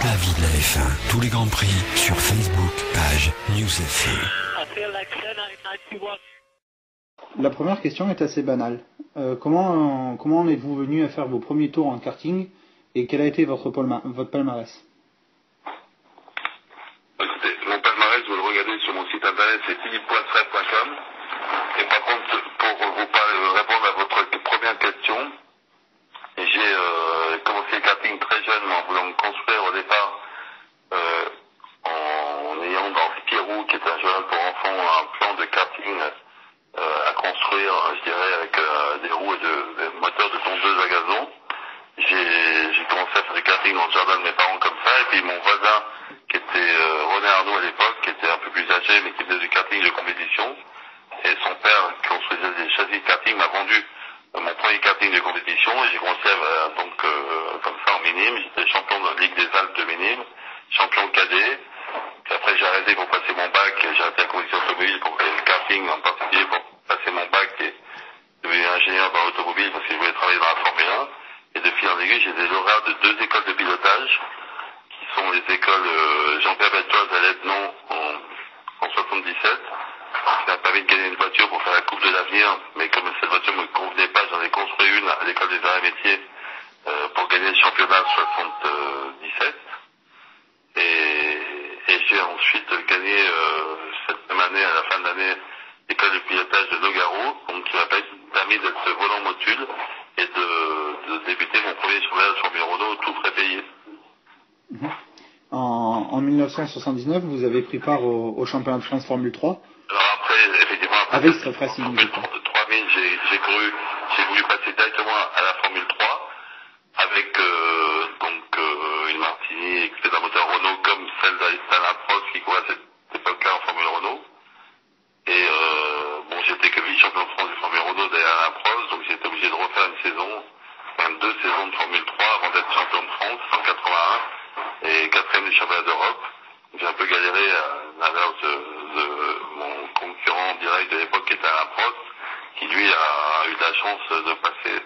la vie de la F1. Tous les grands prix sur Facebook, page News F1. La première question est assez banale. Comment en êtes-vous venu à faire vos premiers tours en karting et quel a été votre palmarès? Écoutez, mon palmarès, vous le regardez sur mon site internet, c'est philippe.sref.com. Et par contre, pour vous répondre à votre première question, j'ai commencé le karting très jeune en voulant me construire au départ en ayant dans Spirou, qui est un journal pour enfants, un plan de karting à construire, je dirais, avec des roues et des moteurs de tondeuse à gazon. J'ai commencé à faire du karting dans le jardin de mes parents comme ça, et puis mon voisin, qui était René Arnaud à l'époque, qui était un peu plus âgé, mais qui faisait du karting de compétition, et son père, qui construisait des châssis de karting, m'a vendu mon premier karting de compétition, et j'ai commencé comme ça en minime. J'étais champion de la Ligue des Alpes de minime, champion cadet. Puis après j'ai arrêté pour passer mon bac, j'ai arrêté la compétition automobile pour le karting en particulier pour passer mon bac et devenir ingénieur dans l'automobile parce que je voulais travailler dans la Formule 1. Et de fil en aiguille, j'ai des lauréats de 2 écoles de pilotage, qui sont les écoles Jean-Pierre Beltoise à Letnon en 77, qui m'a permis de gagner une voiture pour faire la Coupe de l'Avenir, mais comme cette voiture ne me convenait pas, j'en ai construit une à l'école des arts et métiers pour gagner le championnat 77. Et j'ai ensuite gagné cette même année, à la fin de l'année, l'école de pilotage de Nogaro, donc qui m'a permis d'être volant motule et de débuter mon premier championnat de Formule Renault tout frais payé. En 1979, vous avez pris part au championnat de France Formule 3. Alors après, effectivement, avec Street Racing. En fait, 3000, j'ai voulu passer directement à la Formule 3 avec une Martini qui fait un moteur Renault comme celle d'Alain Prost qui courait à cette époque-là en Formule Renault. Et j'étais que vice-champion de France de Formule Renault derrière Alain Prost, donc j'étais obligé de refaire une saison, même 2 saisons de Formule 3 avant d'être champion de France en 81 et 4e du championnat d'Europe. J'ai un peu galéré à l'inverse de mon concurrent direct de l'époque qui était Alain Prost, qui lui a eu la chance de passer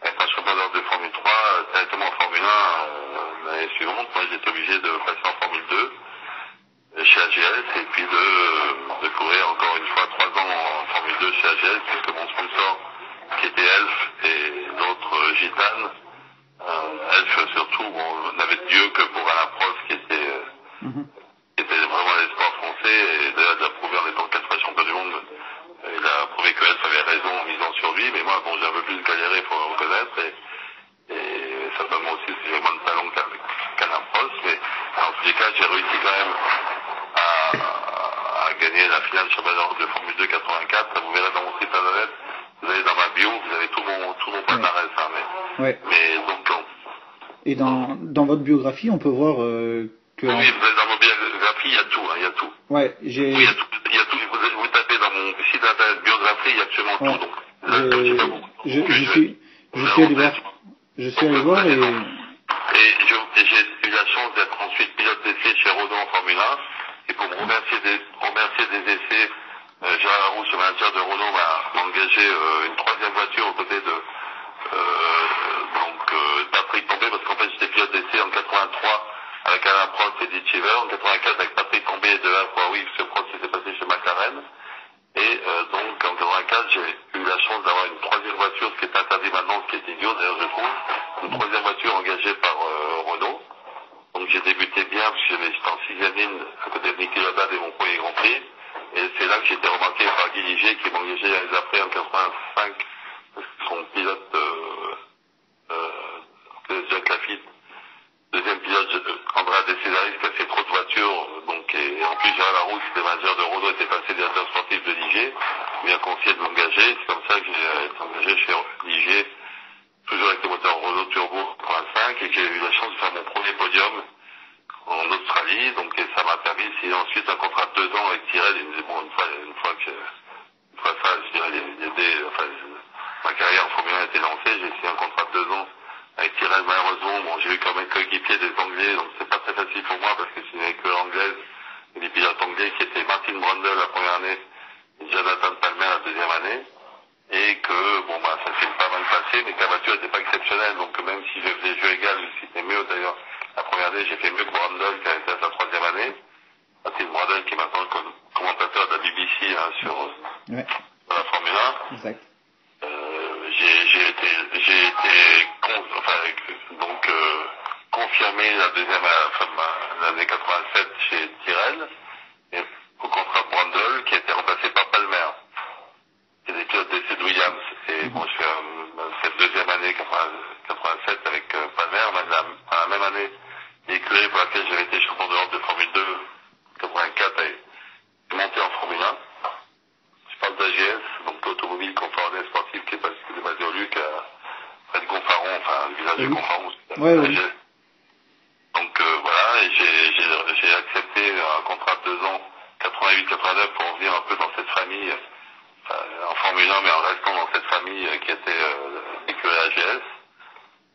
être un championnat de Formule 3 directement en Formule 1 l'année suivante. Moi j'étais obligé de passer en Formule 2 chez AGS et puis de courir encore une fois 3 ans en Formule 2 chez AGS, puisque mon sponsor qui était Elf et l'autre Gitane, Elf surtout, n'avait de Dieu que pour Alain Prost qui était vraiment l'espoir français, et d'ailleurs il a prouvé en étant 4 fois champion du monde. Il a prouvé que Elf avait raison en misant sur lui, mais moi j'ai un peu plus galéré, il faut le reconnaître, et certainement aussi si j'ai moins de talent qu'Alain Prost, mais en tous les cas j'ai réussi quand même à gagner la finale du championnat de Formule 2 84. Vous verrez dans mon site internet, vous allez dans ma bio, vous avez tout mon palmarès, mais donc et dans votre biographie, on peut voir que... Oui, dans mon biographie, il y a tout, il y a tout. Ouais, Oui, il y a tout. Vous tapez dans mon site internet biographie, il y a absolument tout. Donc, je suis allé voir et j'ai eu la chance d'être ensuite pilote d'essai chez Renault en Formule 1. Et pour me remercier des essais, Gérard Larousse, le manager de Renault, m'a engagé une 3e voiture aux côtés de Patrick Tombé, parce qu'en fait j'étais pilote d'essai en 83 avec Alain Prost et Dick Cheever, en 84 avec Patrick Tombé de la fois oui, ce Prost qui s'est passé chez McLaren. Et donc en 84 j'ai eu la chance d'avoir une 3e voiture, ce qui est interdit maintenant, ce qui est idiot d'ailleurs je trouve, une 3e voiture engagée par Renault. Donc j'ai débuté bien parce que j'étais en 6e ligne à côté de Niki Lauda et mon premier Grand Prix. Et c'est là que j'ai été remarqué par Guy Ligier qui m'a engagé l'année après en 85 parce que son pilote Jacques Lafitte, 2e pilote Andrea De Cesaris qui a fait trop de voitures, et en plus Gérard Larousse, le manager de Renault, était passé directeur sportif de Ligier, il m'a conseillé de m'engager. C'est comme ça que j'ai été engagé chez Ligier, toujours avec le moteur Renault Turbo 85, et que j'ai eu la chance de faire mon premier podium en Australie, et ça m'a permis de signer ensuite un contrat de 2 ans avec Tyrrell. Une fois ça, je dirais, ma carrière en Formule 1 a été lancée, j'ai signé un contrat de 2 ans avec Tyrrell. Malheureusement, j'ai eu comme coéquipier des Anglais, donc c'est pas très facile pour moi parce que je n'avais que l'anglaise et des pilotes anglais qui étaient Martin Brundle la première année et Jonathan Palmer la 2e année, et que ça s'est pas mal passé, mais que la voiture n'était pas exceptionnelle, donc même si je faisais jeu égal, c'était mieux d'ailleurs la première année, j'ai fait mieux que Brundle, qui a été à sa 3e année. C'est Brundle qui est maintenant commentateur de la BBC sur la Formule 1. Exact. J'ai été confirmé l'année 87 chez Tyrrell, et au contraire de Brundle, qui a été remplacé par Palmer. C'est des pilotes d'essai de Williams. Et bon, je fais cette 2e année 87 avec Palmer, la même année, l'écurie pour laquelle j'avais été champion d'Europe de Formule 2 84 est monté en Formule 1. Je parle d'AGS, donc l'automobile confortée sportive qui est basée au Luc, près de Gonfaron, enfin le village de Gonfaron. Ouais. Donc voilà, et j'ai accepté un contrat de 2 ans, 88-89, pour revenir un peu dans cette famille, en Formule 1, mais en restant dans cette famille qui était l'écurie AGS,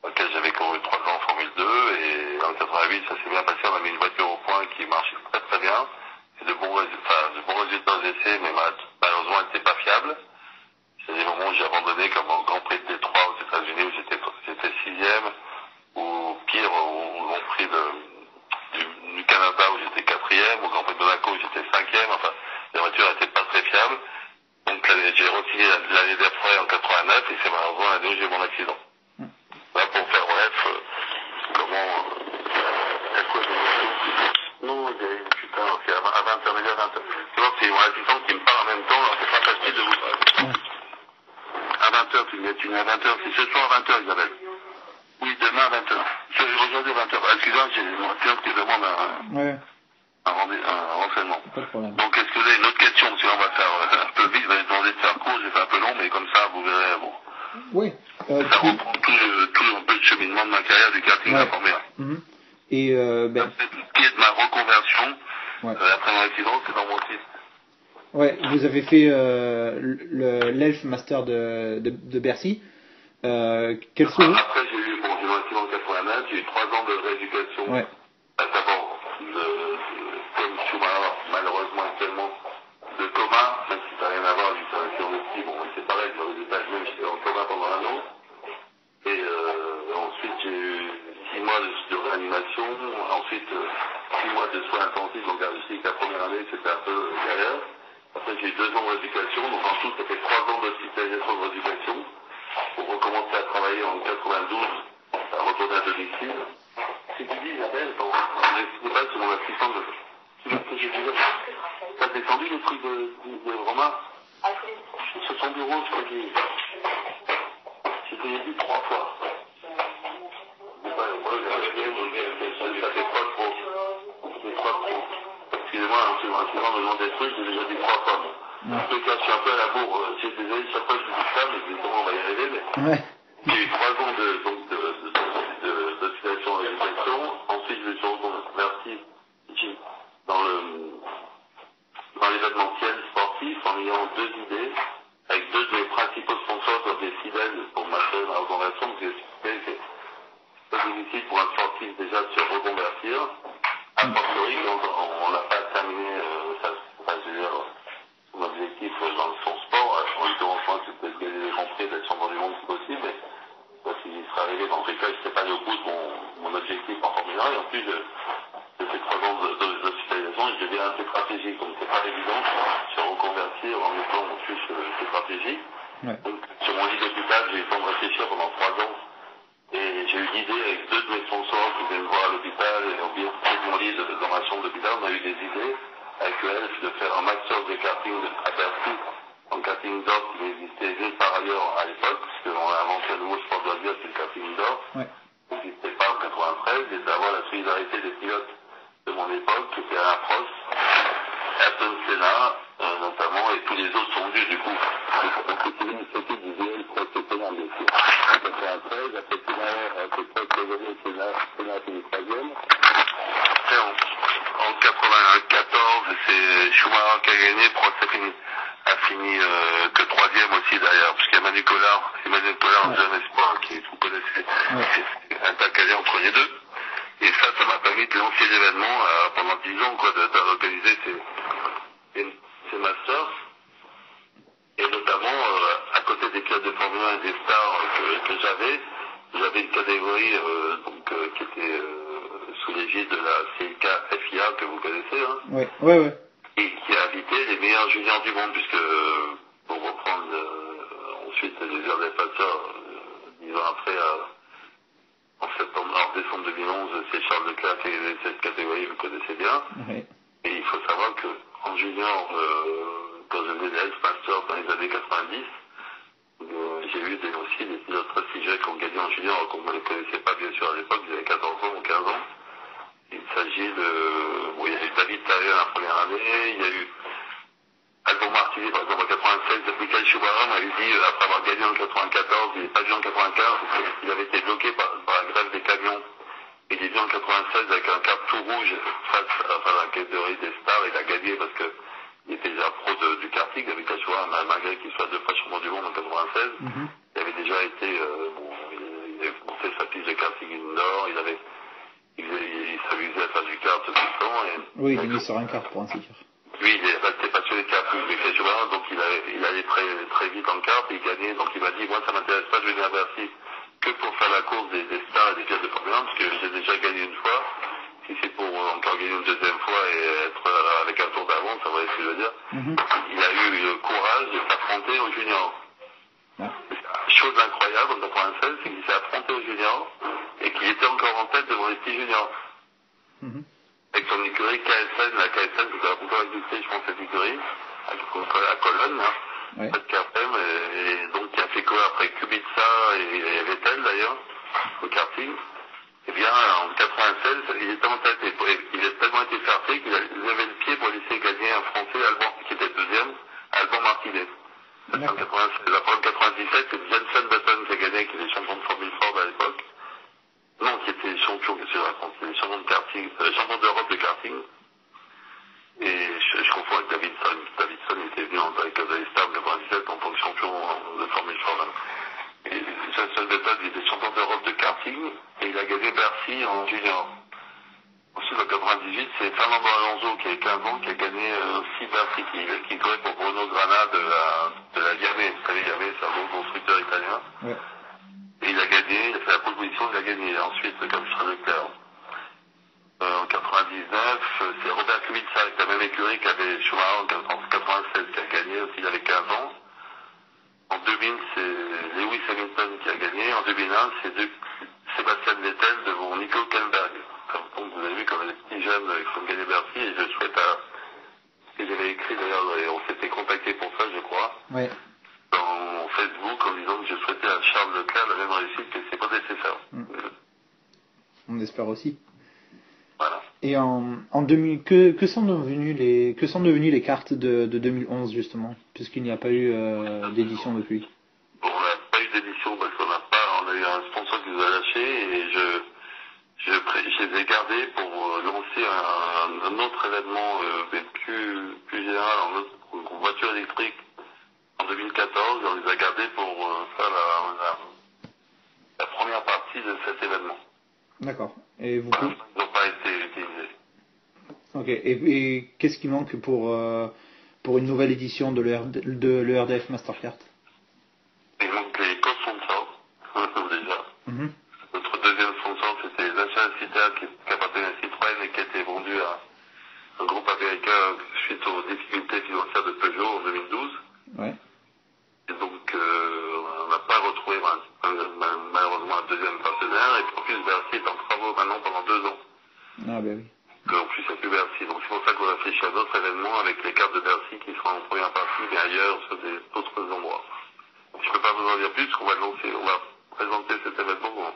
dans laquelle j'avais couru 3 ans en Formule 2, et en 88, ça s'est bien passé, on a mis une voiture au point qui marchait très très bien, et de bons résultats aux essais, mais malheureusement elle n'était pas fiable. C'est des moments où j'ai abandonné, comme au Grand Prix de Détroit aux États-Unis, où j'étais 6e, ou pire, au Grand Prix du Canada, où j'étais 4e, au Grand Prix de Monaco, où j'étais 5e, enfin, les voitures n'étaient pas très fiables. Donc j'ai re-signé l'année d'après en 89, et c'est malheureusement l'année où j'ai eu mon accident. Là, pour faire bref, non, putain, c'est à 20h, mais à 20h. Tu vois, c'est mon assistant qui me parle en même temps, alors c'est pas facile de vous parler. À 20h, tu mets à 20h, c'est ce soir à 20h, Isabelle. Oui, demain à 20h. Aujourd'hui à 20h. Excusez-moi, j'ai mon assistant qui demande un renseignement. Pas de problème. Donc, est-ce que vous avez une autre question? Parce que là, on va faire un peu vite, je vais demander de faire court, j'ai fait un peu long, mais comme ça, vous verrez, bon. Oui. Ça reprend tout un peu le cheminement de ma carrière du karting à la Formule 1. Et tout ce qui est de ma reconversion, après mon accident, c'est dans mon titre. Ouais, vous avez fait l'Elf Master de Bercy. Quel souvenir? Après, j'ai eu mon accident en 89, j'ai eu 3 ans de rééducation. Ouais. D'abord, comme Schumacher, malheureusement actuellement, de coma, même si ça n'a rien à voir avec le ski, bon, c'est pareil, le résultat, même j'étais en coma pendant 1 an. Et ensuite, j'ai eu 6 mois de réanimation, ensuite 6 mois de soins intensifs, donc je sais que la première année, c'était un peu galère. Après, j'ai eu 2 ans de rééducation, donc en tout, ça fait 3 ans d'hospitalisation de rééducation, pour recommencer à travailler en 92, à retourner à domicile. Si tu dis, Isabelle, je sais pas, c'est mon assistant de... T'as descendu le truc de Romain? Sur son bureau, je crois qu'il... Je te l'ai dit 3 fois. Ça fait 3 trop. Excusez-moi, c'est mon assistant me demande des trucs, j'ai déjà dit 3 fois. En tout cas, je suis un peu à la bourre. Je suis désolé, chaque fois je dis ça, mais évidemment, on va y arriver. Mais... J'ai eu 3 ans d'hospitalisation et rééducation. Ensuite, je me suis reconverti dans l'événementiel sportif en ayant 2 idées, avec 2 de mes principaux sponsors sur des fidèles pour m'assurer ma reconversion, parce que c'est pas difficile pour un sportif déjà de se reconvertir. A fortiori, on n'a pas terminé son objectif dans son sport. En l'occurrence, moi, c'était de gagner les Grands Prix, d'être champion du monde si possible, mais parce qu'il serait arrivé dans le cas, je ne sais pas aller au bout de mon objectif en Formule 1, et en plus, j'ai fait 3 ans d'hospitalisation, et je deviens tétraplégique, donc c'est pas évident de se reconvertir en étant en plus tétraplégique. Donc, sur mon lit d'hôpital, j'ai eu le temps de réfléchir pendant 3 ans, et j'ai eu l'idée avec 2 de mes sponsors qui venaient me voir à l'hôpital, et au biais de mon lit dans ma chambre d'hôpital, on a eu des idées avec le Elf de faire un master de karting à Bercy, en karting d'or qui existait juste par ailleurs à l'époque, puisqu'on a inventé un nouveau sport de loisir, c'est le karting d'or, qui n'existait pas en 93, et d'avoir la solidarité des pilotes de mon époque, qui était Alain Prost, Ayrton Senna, notamment, et tous les autres sont venus du coup. Donc c'était une société du VL Prost et Senna, bien sûr. En 93, après Senna a fini 3e. Après, en 94, c'est Schumacher qui a gagné, Prost a fini que 3e aussi derrière, parce qu'il y a Emmanuel Collard, un jeune espoir qui vous connaissez, c'est un tacalet entre les deux. Et ça m'a permis de lancer l'événement pendant 10 ans, quoi, d'organiser ces masters. Et notamment, à côté des clubs de Formule 1 et des stars que j'avais une catégorie qui était sous l'égide de la CIK FIA que vous connaissez, hein, Ouais. et qui a invité les meilleurs juniors du monde, puisque pour reprendre ensuite les heures des passeurs, 10 ans après, en décembre 2011, c'est Charles Leclerc qui est cette catégorie, vous connaissez bien. Ouais. Et il faut savoir qu'en junior, quand je faisais des Masters dans les années 90, j'ai eu aussi des pilotes prestigieux qui ont gagné en junior, qu'on ne les connaissait pas bien sûr à l'époque, ils avaient 14 ans ou 15 ans. Il s'agit il y a eu David Tarion la première année, il y a eu Albon Martini par exemple en 96, Michael Schumacher m'avait dit, après avoir gagné en 94, il n'est pas venu en 95, il avait été bloqué par la grève des camions. Il est venu en 96 avec un cap tout rouge face à la catégorie des stars, il a gagné parce que il était déjà pro du karting avec Schumacher, malgré qu'il soit 2 fois champion du monde en 96. Il avait déjà été, il avait monté sa piste de karting indoor, il s'amusait à faire du kart tout le temps. Oui, il est mis sur un kart pour ainsi dire. Lui, il est resté passionné de kart, Michael Schumacher, donc il allait très vite en kart, et il gagnait, donc il m'a dit, moi ça m'intéresse pas de venir à Bercy que pour faire la course des stars et des pièces de Formule 1, parce que j'ai déjà gagné une fois. Si c'est pour encore gagner une deuxième fois et être avec un tour d'avance, ça va ce que je veux dire. Il a eu le courage de s'affronter aux juniors. Chose incroyable en 96, c'est qu'il s'est affronté aux juniors et qu'il était encore en tête devant les petits juniors. Avec son écurie KSN, la KSN, vous avez encore existé, je pense, cette écurie, à Cologne, hein, cette KFM, et donc qui a fait courir après Kubica et Vettel d'ailleurs, au karting. Eh bien, en 96, il était en tête, et il a tellement été ferté qu'il avait le pied pour laisser gagner un Français, Albon, qui était deuxième, Albon Martinet. En 96. Après en 97, c'est Jenson Button qui a gagné, qui était champion de Formule Ford à l'époque. Non, qui était champion, qu'est-ce que je raconte, qui était champion de karting, champion d'Europe de karting. Et je confonds avec Davidson. Davidson était venu avec Azalistar en 97 en tant que champion de Formule Ford. Et Jenson Button, il était champion d'Europe de karting, et il a gagné Bercy en junior. Ensuite, en 98, c'est Fernando Alonso, qui avait 15 ans, qui a gagné aussi Bercy, qui courait pour Bruno Grana de la Liamé. Vous savez, Liamé, c'est un bon constructeur italien. Ouais. Et il a gagné, il a fait la pole position, il a gagné. Ensuite, comme Charles Leclerc. En 99, c'est Robert Kubica, avec la même écurie qu'avait Schumacher en 96, qui a gagné aussi, il avait 15 ans. En 2000, c'est Lewis Hamilton qui a gagné. En 2001, c'est Sébastien Vettel devant Nico Hülkenberg. Donc vous avez vu comme les petits jeunes qui ont gagné Bercy, et je souhaite et j'avais écrit d'ailleurs, et on s'était contacté pour ça, je crois, dans Facebook, en disant que je souhaitais à Charles Leclerc la même réussite, que c'est pas nécessaire. On espère aussi. Voilà. Et en 2000, que sont devenues les cartes de 2011 justement, puisqu'il n'y a pas eu d'édition depuis? Bon, on n'a pas eu d'édition parce qu'on a eu un sponsor qui nous a lâché, et je les ai gardés pour lancer un autre événement plus général, en voiture électrique en 2014. On les a gardés pour faire la première partie de cet événement. D'accord. Et vous ils n'ont pas été utilisés. Ok. Et qu'est-ce qui manque pour une nouvelle édition de l'ERDF Mastercard? Il manque les co-sponsors, déjà. Notre deuxième sponsor, c'était l'achat Citer qui appartenait à Citroën et qui a été vendu à un groupe américain suite aux difficultés financières de Peugeot en 2012. Ouais. Et donc, on n'a pas retrouvé malheureusement un deuxième partenaire. Et puis en plus, Bercy est en travaux maintenant pendant 2 ans. Ah ben oui. En plus, il n'y a plus Bercy. Donc c'est pour ça qu'on réfléchit à d'autres événements avec les cartes de Bercy qui seront en première partie, mais ailleurs, sur d'autres endroits. Je ne peux pas vous en dire plus, parce qu'on va lancer, on va présenter cet événement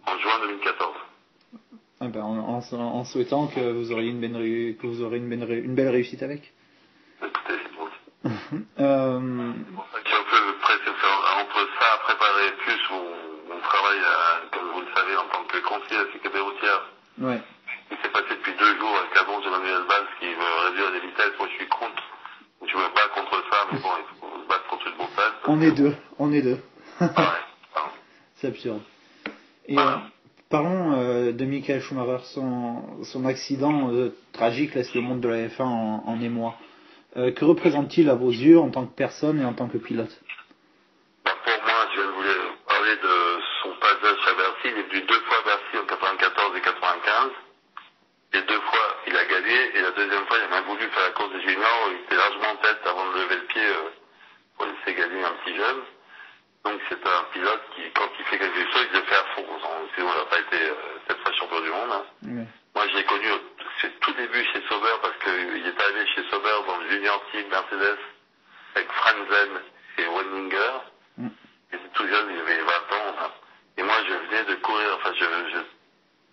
en juin 2014. Ah ben, en souhaitant que vous auriez une belle réussite avec. Écoutez, c'est bon. C'est pour ça qu'il y a un peu entre ça à préparer plus mon travail, comme vous le savez, en tant que conseiller à la sécurité routière. Ouais. Il s'est passé depuis 2 jours avec l'annonce de Manuel Valls qui veut réduire les vitesses. Moi, je suis contre. Je me bats contre ça, mais bon, il faut se battre contre une montagne. On est deux. Ouais. C'est absurde. Et parlons de Michael Schumacher. Son accident tragique laisse le monde de la F1 en émoi. Que représente-t-il à vos yeux en tant que personne et en tant que pilote? Pour moi, je voulais parler de son passage à Bercy. Il est venu 2 fois à Bercy en 94 et 95. Oui. Moi, j'ai connu c'est tout début chez Sauber parce qu'il est arrivé chez Sauber dans le Junior Team Mercedes avec Franzen et Wenninger. Mm. Il était tout jeune, il avait 20 ans. Enfin. Et moi, je venais de courir, enfin,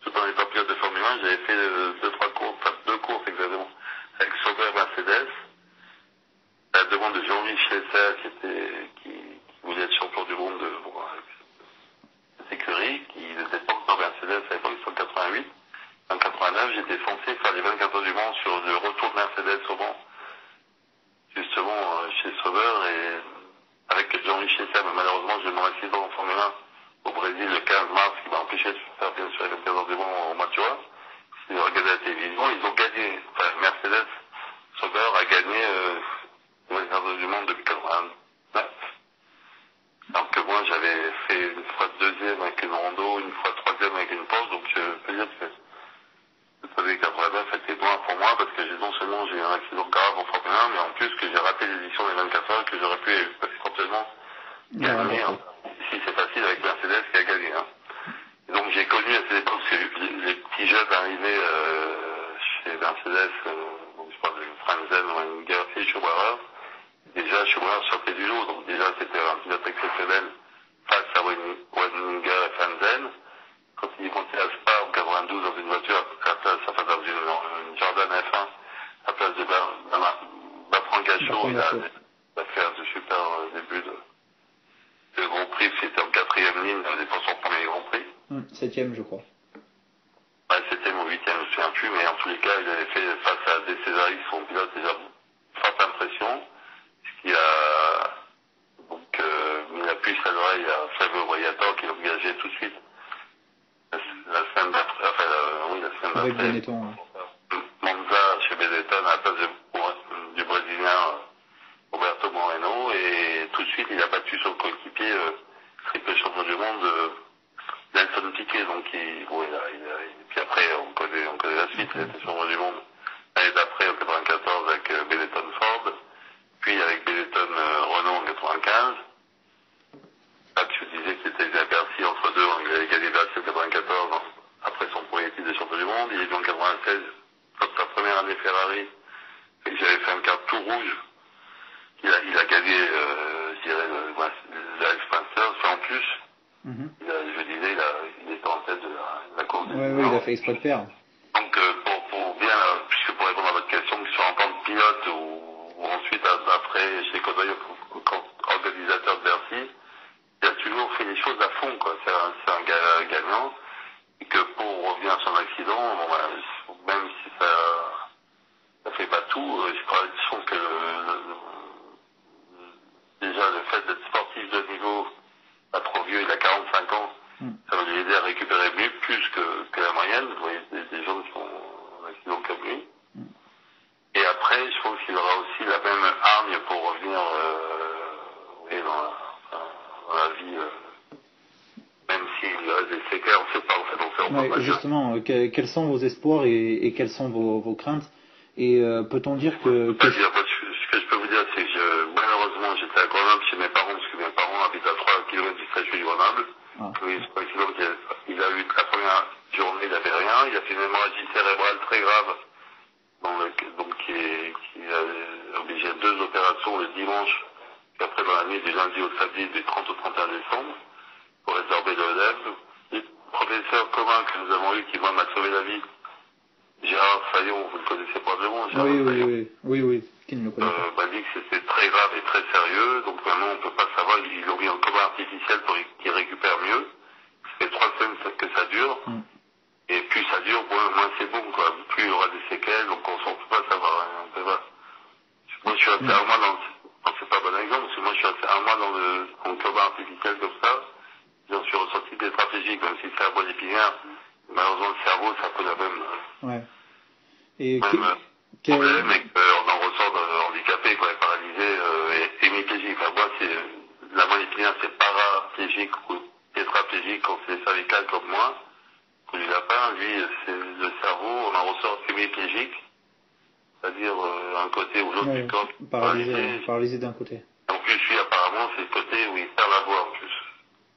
tout en étant pilote de Formule 1, j'avais fait deux courses exactement, avec Sauber Mercedes. À la demande de Jean-Louis Schlesser, qui voulait être champion du monde de cette écurie, qui n'était pas encore Mercedes à l'époque, c'était en 88. En 89, j'étais censé faire les 24 heures du Mans sur le retour de Mercedes au Mans, justement chez Sauber, et avec Jean-Louis Schlesser, mais malheureusement, j'ai eu mon accident en Formule 1 au Brésil le 15 mars, qui m'a empêché de faire bien sûr les 24 heures du Mans au mois de juin. J'ai regardé la télévision, ils ont gagné, enfin Mercedes, Sauber a gagné les 24 heures du Mans depuis 89. Alors que moi, j'avais fait une fois deuxième avec une rando, une fois troisième avec une pause, donc je peux dire que le 89 a été loin pour moi parce que non seulement j'ai eu un accident grave en Formule 1, mais en plus que j'ai raté l'édition des 24 heures que j'aurais pu éventuellement gagner. Hein. Ici, c'est facile avec Mercedes qui a gagné. Hein. Et donc j'ai connu à cette époque les petits jeunes arrivés chez Mercedes, donc je parle de Franzen, Wenninger et Schumacher. Déjà, Schumacher sortait du lot, donc déjà c'était un pilote exceptionnel face à Wenninger et Franzen. Quand il est monté à Spa en 92 dans une voiture, enfin dans une Jordan F1, à la place de Bertrand Gachot, il a fait un super début de Grand Prix, c'était en 4e ligne, il n'avait pas son premier Grand Prix. 7e, je crois. Ouais, 7e ou 8e, je ne me souviens plus, mais en tous les cas, il avait fait face à De Cesaris, son pilote, déjà forte impression, ce qui a donc mis la puce à l'oreille à Flavio Briatore qui l'a engagé tout de suite. La semaine d'après, la semaine d'après. Avec Benetton. Monza chez Benetton à la place du Brésilien Roberto Moreno, et tout de suite il a battu son coéquipier, triple champion du monde, Nelson Piquet, donc puis après on connaît la suite, il était champion du monde l'année d'après en 94 avec Benetton Ford, puis avec Benetton Renault en 95. Là, tu disais que c'était à Bercy entre deux, il avait gagné Bercy en 94, après son premier titre de champion du monde. Il est venu en 96, dans sa première année Ferrari, et j'avais fait un quart tout rouge. Il a gagné, je dirais, la Spencer, c'est en plus. Je disais, il était en tête de la course. Oui, il a fait exprès de faire. Donc, pour bien, puisque pour répondre à votre question, que ce soit en tant que pilote ou ensuite, après, chez Codoy, organisateur de Bercy, il a toujours fait les choses à fond, quoi. C'est un gars gagnant. Et que pour revenir à son accident, même si ça fait pas tout, je pense que déjà le fait d'être sportif de niveau, pas trop vieux, il a 45 ans, ça va lui aider à récupérer mieux, plus que la moyenne. Vous voyez, des gens qui ont un accident comme lui. Et après, je pense qu'il aura aussi la même hargne pour revenir dans la vie, même s'il a des séquelles, on ne sait pas, en fait, on peut pas justement, quels sont vos espoirs et quelles sont vos craintes, et peut-on dire que... Ce que je peux vous dire, c'est que malheureusement, j'étais à Grenoble chez mes parents, parce que mes parents habitent à 3 km du statut de Grenoble. Il a eu la première journée, il n'avait rien, il a fait une hémorragie cérébrale très grave, donc qui a obligé à 2 opérations le dimanche, puis après dans la nuit du lundi au samedi, du 30 au 31 décembre, pour résorber l'œdème. Le professeur commun que nous avons eu, qui moi m'a sauvé la vie, Gérard Fayon, vous le connaissez probablement, Gérard Fayon. Oui, qui ne le connaît pas. M'a dit que c'était très grave et très sérieux, donc maintenant on ne peut pas savoir, ils l'ont mis en coma artificiel pour qu'il récupère mieux. Ça fait 3 semaines que ça dure, et plus ça dure, moins c'est bon, quoi. Plus il y aura des séquelles, donc on ne peut pas savoir, hein, on peut pas. Moi je suis resté un mois c'est pas un bon exemple, parce que moi je suis resté un mois dans le coma artificiel comme ça, j'en suis ressorti tétraplégique, même si c'est un bon épinière, malheureusement le cerveau c'est un peu la même. Et problème, et qu'on en ressort handicapé, quoi, paralysé et hémiplégique. Enfin, moi, la moelle épinière, c'est paraplégique ou tétraplégique quand c'est cervical comme moi. Pour les lapins, lui, c'est le cerveau, on en ressort hémiplégique, c'est-à-dire un côté ou l'autre du corps. Paralysé d'un côté. En plus, lui, apparemment, c'est le côté où il perd la voix, en plus.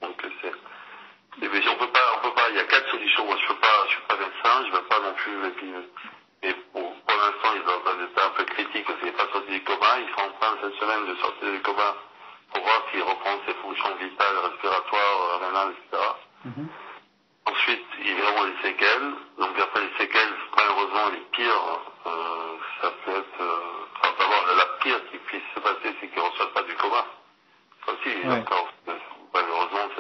Donc, mais on peut pas, il y a 4 solutions. Moi, je suis pas médecin, je veux pas non plus. Et pour l'instant, ils sont dans un état un peu critique parce qu'il n'est pas sorti du coma. Ils sont en train cette semaine de sortir du coma pour voir s'il reprend ses fonctions vitales, respiratoires, rénales, etc. Ensuite, ils verront les séquelles. Donc après les séquelles, malheureusement, les pires, ça peut être... enfin, d'abord, la pire qui puisse se passer, c'est qu'ils ne ressortent pas du coma. Ça aussi, encore, malheureusement,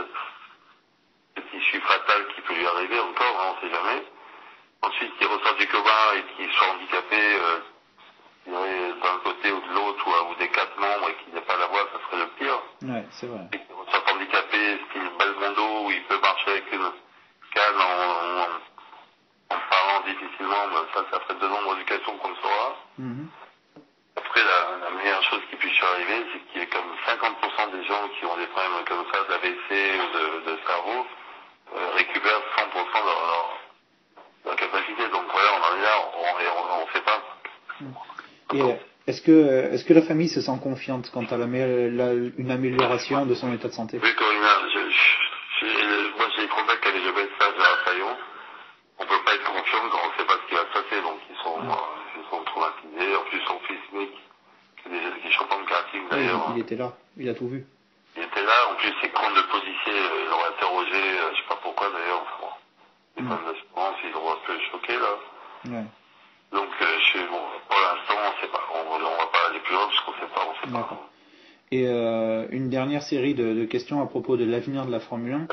cette issue fatale qui peut lui arriver encore, hein, on ne sait jamais. Ensuite, qu'ils ressortent du coma et qu'ils soient handicapés d'un côté ou de l'autre, ou des 4 membres, et qu'il n'ait pas la voix, ça serait le pire. Ouais, c'est vrai. Et qu'ils ressortent handicapés, style Belmondo, où il peut marcher avec une canne en parlant difficilement, mais ça ferait 2 ans d'éducation qu'on le saura. Après, la meilleure chose qui puisse arriver, c'est qu'il y ait comme 50% des gens qui ont des problèmes comme ça, d'AVC ou de cerveau, récupèrent 100% de leur capacité. Donc voilà, on en est là, on ne sait pas. Et est-ce que la famille se sent confiante quant à une amélioration de son état de santé? Oui, Corinna, moi j'ai des contacts avec le médecin de Rafaillon. On ne peut pas être confiant quand on ne sait pas ce qui va se passer, donc ils sont traumatisés. En plus, son fils Nick, qui est champion de karting d'ailleurs. Il était là, il a tout vu. Il était là, en plus ses comptes de policiers l'ont interrogé, je ne sais pas pourquoi d'ailleurs. Les problèmes d'assurance, ils l'ont un peu choqué là. Ouais. Donc, pour l'instant, on ne sait pas. On ne va pas aller plus loin parce qu'on ne sait pas. D'accord. Et une dernière série de questions à propos de l'avenir de la Formule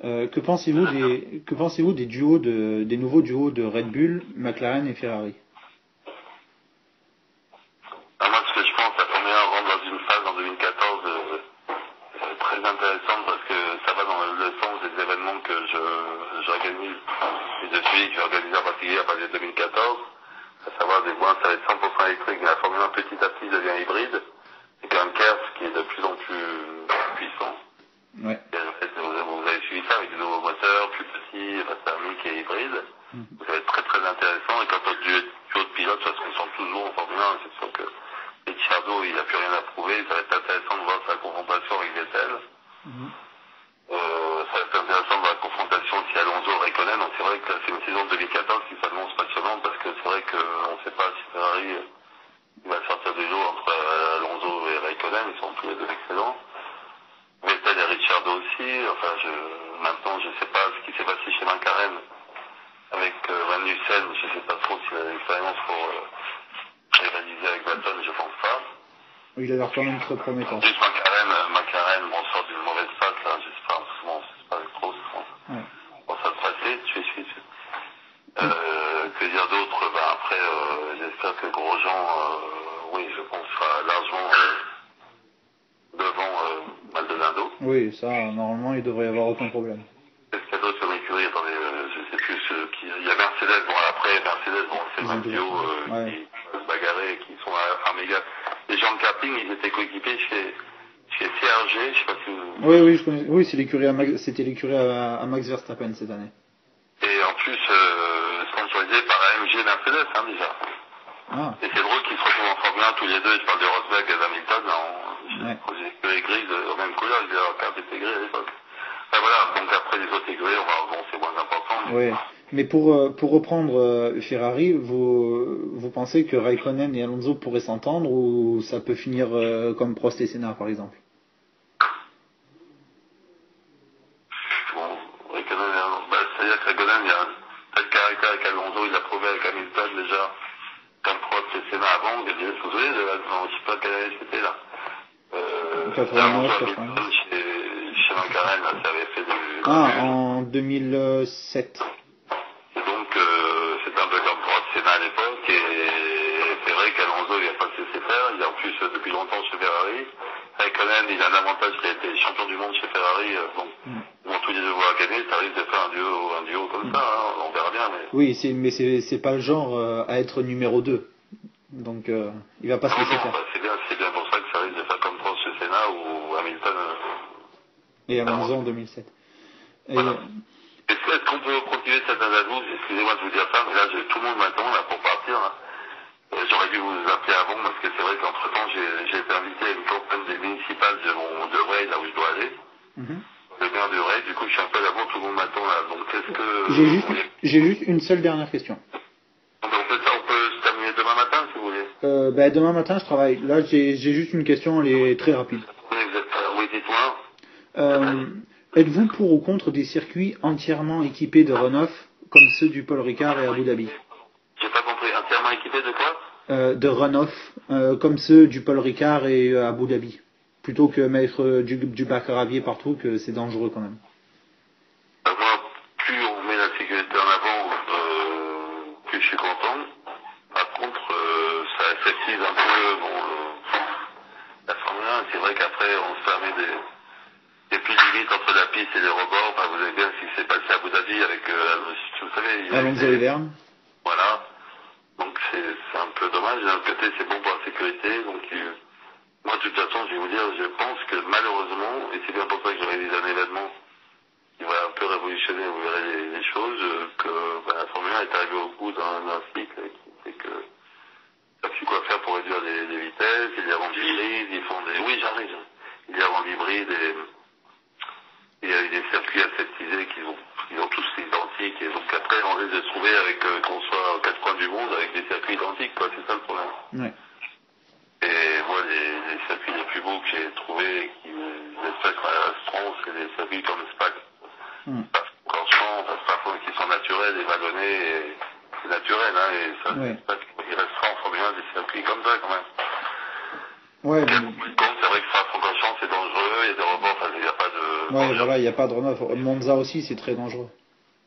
1. Que pensez-vous des nouveaux duos de Red Bull, McLaren et Ferrari? Moi, ce que je pense, la Formule 1 rentre dans une phase en 2014 très intéressante parce que ça va dans le sens des événements que j'organise et de celui que j'ai organisé en particulier à partir de 2014. À savoir des points, ça va être 100% électrique, mais la Formule 1 petit à petit devient hybride. C'est un KERS qui est de plus en plus puissant. Ouais. Vous avez suivi ça avec des nouveaux moteurs, plus petits, thermiques et hybrides. Ça va être très très intéressant. Et quant au duo de pilotes, parce qu'on sent toujours en Formule 1, c'est sûr que Ricciardo, il n'a plus rien à prouver. Ça va être intéressant de voir sa confrontation avec Vettel. Ça va être intéressant de voir la confrontation si Alonso Raikkonen. Donc c'est vrai que c'est une saison 2014 qui s'annonce passionnante parce que c'est vrai qu'on ne sait pas si Ferrari va sortir du lot entre Alonso et Raikkonen. Ils sont tous les deux excellents. Vettel et Ricciardo aussi. Enfin, maintenant, je ne sais pas ce qui s'est passé chez McLaren avec Van Nussen. Je ne sais pas trop s'il a l'expérience pour rivaliser avec Vettel, je pense pas. Oui, il a l'air quand même très prometteur. En plus, McLaren sort d'une mauvaise passe, là, j'espère, c'est pas trop, je pense. Ouais. Bon, ça va se passer, tu suis. Que dire d'autre? Après, j'espère que Grosjean, oui, je pense, sera largement devant Maldonado. Oui, ça, normalement, il devrait y avoir aucun problème. Qu'est-ce qu'il y a d'autre sur l'écurie? Attendez, je sais plus qui. Il y a Mercedes, Mercedes, c'est le même duo qui peut se bagarrer et qui sont à méga. Les gens de karting, ils étaient coéquipés chez CRG, je sais pas si vous... Oui, je connais. Oui, c'était l'écurie à Max Verstappen cette année. Et en plus, sponsorisé par AMG et Mercedes, déjà. Ah. Et c'est drôle qu'ils se retrouvent en Formule 1 tous les deux. Je parle de Rosberg et d'Hamilton, aux écuries grises, aux mêmes couleurs, ils avaient leur carte était grise à l'époque. Enfin, voilà, donc après les autres écuries, c'est moins important. Oui, mais pour reprendre Ferrari, vous pensez que Raikkonen et Alonso pourraient s'entendre ou ça peut finir comme Prost et Senna, par exemple? C'est-à-dire que Raikkonen, il y a un tel caractère avec Alonso, il l'a prouvé avec Hamilton déjà, comme Prost et Senna avant, vous vous souvenez de la, non, je sais pas quelle année c'était là. 89, Hamilton chez McLaren, là, ça avait fait du... en 2007. Et donc, c'était un peu comme Prost, Senna à l'époque, et c'est vrai qu'Alonso, il n'a pas laissé faire, il est en plus depuis longtemps chez Ferrari. Raikkonen, il a un avantage qu'il a été champion du monde chez Ferrari, donc ils vont tous les deux voir gagner, ça risque de faire un duo comme ça, on verra bien. Mais... Oui, mais c'est pas le genre à être numéro 2, donc il va pas se laisser faire. C'est bien pour ça que ça risque de faire comme Prost chez Senna ou Hamilton. Et Alonso en 2007. Voilà. Est-ce qu'on peut continuer cette interview? Excusez-moi de vous dire ça, mais là tout le monde m'attend là, pour partir. Là. J'aurais dû vous appeler avant parce que c'est vrai qu'entre-temps j'ai été invité à une campagne municipale de Ray, là où je dois aller. Le maire de Ray, du coup je suis un peu là-bas, tout le monde m'attend là. Donc est-ce que... J'ai juste une seule dernière question. On peut se terminer demain matin, si vous voulez. Demain matin, je travaille. Là, j'ai juste une question, elle est très rapide. Oui, dites-moi. Êtes-vous pour ou contre des circuits entièrement équipés de runoff, comme ceux du Paul Ricard et Abu Dhabi? J'ai pas compris. Entièrement équipé de quoi? De runoff, comme ceux du Paul Ricard et Abu Dhabi. Plutôt que mettre du bac à gravier partout, que c'est dangereux quand même. Moi, plus on met la sécurité en avant, plus je suis content. Par contre, ça aseptise un peu la Formule 1. C'est vrai qu'après, on se permet des plus limites entre la piste et les rebords. Enfin, vous avez bien ce qui s'est passé à Abu Dhabi avec, vous savez, Alonso et Verne. Voilà. Donc c'est un peu dommage. D'un côté, c'est bon pour la sécurité. Donc moi, de toute façon, je vais vous dire, je pense que malheureusement, et c'est bien pour ça que j'aurais dit un événement qui va un peu révolutionner, vous verrez les choses, que la Formule 1 est arrivée au bout d'un cycle qui fait que ça ne sait quoi faire pour réduire les vitesses. Ils les rendent hybrides, ils font des... Oui, j'arrive. Ils les rendent hybrides et il y a eu des circuits aseptisés qui ont tous identiques. Et donc après, on risque de se trouver avec qu'on soit aux quatre coins du monde avec des circuits identiques, quoi. C'est ça le problème. Ouais. Et moi, les circuits les plus beaux que j'ai trouvés, qui m'espèrent à Stron, c'est des circuits comme Spa. Qui sont naturels et vallonnés, et c'est naturel, hein, et ça, ouais. Il restera en Formule 1 des circuits comme ça, quand même. Ouais, c'est vrai que Spa-Francorchamps, c'est dangereux, il y a des rebords, enfin, il n'y a pas de... Ouais, voilà, il n'y a pas de runoff. Monza aussi, c'est très dangereux.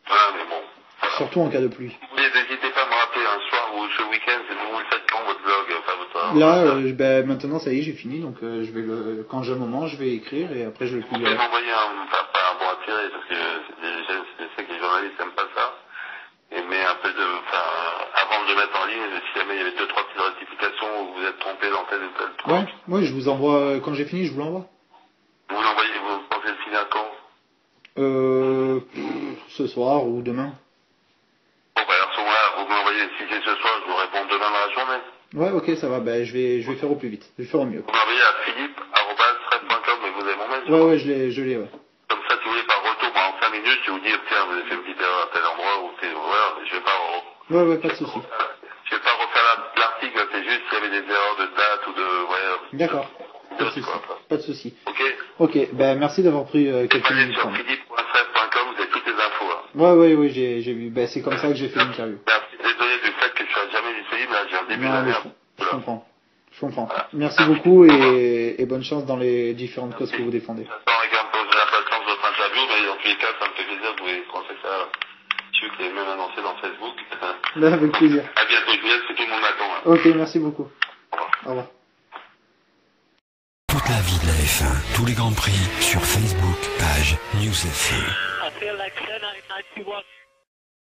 Voilà, mais bon. Voilà. Surtout en cas de pluie. N'hésitez pas à me rappeler un soir ou ce week-end, vous le faites quand votre blog, enfin votre... Là, maintenant ça y est, j'ai fini, donc je vais quand j'ai un moment, je vais écrire et après je le publierai. Vous pouvez m'envoyer pas un bon à tirer, parce que je sais que les journalistes n'aiment pas ça, mais un peu avant de le mettre en ligne, si jamais il y avait 2-3 petites rectifications où vous êtes trompé dans tel ou tel truc. Ouais, je vous envoie, quand j'ai fini, je vous l'envoie. Vous l'envoyez, vous pensez le finir quand? Ce soir ou demain. Bon, à ce moment-là, vous m'envoyez, si c'est ce soir, je vous réponds demain dans la journée. Ouais, ok, ça va, je vais faire au plus vite, je vais faire au mieux. Vous m'envoyez à philippe@thread.com, mais vous avez mon mail. Ouais, je l'ai, ouais. Comme ça, si vous voulez, par retour, en 5 minutes, je vous dis, tiens, vous avez fait une petite erreur à tel endroit, ou voilà, je vais pas... Ouais, pas de souci. Je vais pas refaire l'article, c'est juste s'il y avait des erreurs de date ou de... D'accord, pas de souci. Ok, merci d'avoir pris quelques minutes. Sur philippe.thread.com, vous avez toutes les infos. Hein. Ouais, j'ai vu, c'est comme ça que j'ai fait l'interview. Désolé du fait que je sois jamais disponible, là, j'ai un début d'année. Je comprends. Voilà. Merci beaucoup et bonne chance dans les différentes causes que vous défendez. J'attends avec impatience votre interview, mais dans tous les cas, ça me fait plaisir de vous conseiller ça. Je sais que c'est même annoncé dans Facebook. Avec plaisir. À bientôt, je vous laisse, que tout le monde m'attend. Hein. Ok, merci beaucoup. Au revoir. Toute la vie de la F1, tous les grands prix sur Facebook, page News FM. I feel like 10, 91.